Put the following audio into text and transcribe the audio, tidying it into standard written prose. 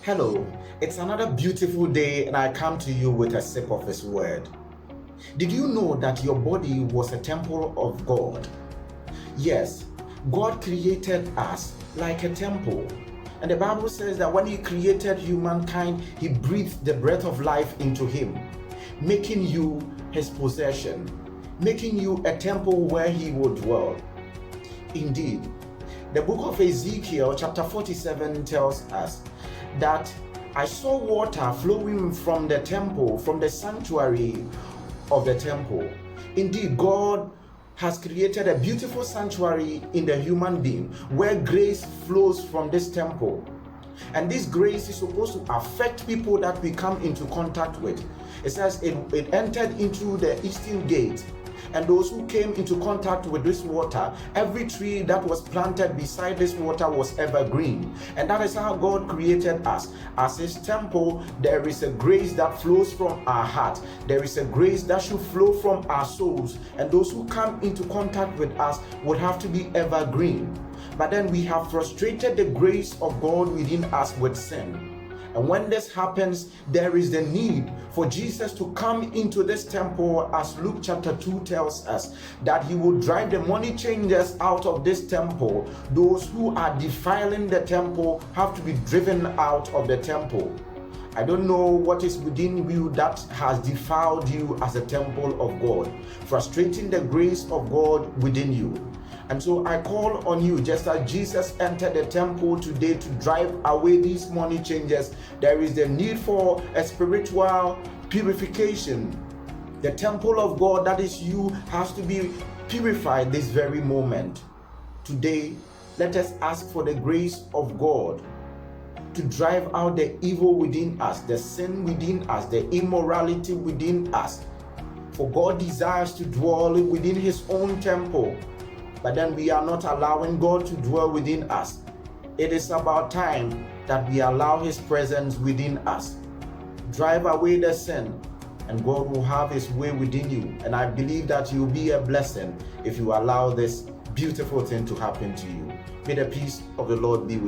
Hello, it's another beautiful day, and I come to you with a sip of His word. Did you know that your body was a temple of God? Yes, God created us like a temple. And the Bible says that when He created humankind, He breathed the breath of life into him, making you His possession, making you a temple where He would dwell. Indeed, the book of Ezekiel, chapter 47, tells us that I saw water flowing from the temple, from the sanctuary of the temple. Indeed, God has created a beautiful sanctuary in the human being where grace flows from this temple. And this grace is supposed to affect people that we come into contact with. It says it entered into the eastern gate. And those who came into contact with this water, every tree that was planted beside this water was evergreen. And that is how God created us. As His temple, there is a grace that flows from our heart. There is a grace that should flow from our souls. And those who come into contact with us would have to be evergreen. But then we have frustrated the grace of God within us with sin. And when this happens, there is the need for Jesus to come into this temple, as Luke chapter 2 tells us, that He will drive the money changers out of this temple. Those who are defiling the temple have to be driven out of the temple. I don't know what is within you that has defiled you as a temple of God, frustrating the grace of God within you. And so I call on you, just as Jesus entered the temple today to drive away these money changers, there is the need for a spiritual purification. The temple of God, that is you, has to be purified this very moment. Today, let us ask for the grace of God to drive out the evil within us, the sin within us, the immorality within us. For God desires to dwell within His own temple. But then we are not allowing God to dwell within us. It is about time that we allow His presence within us. Drive away the sin, and God will have His way within you. And I believe that you'll be a blessing if you allow this beautiful thing to happen to you. May the peace of the Lord be with you.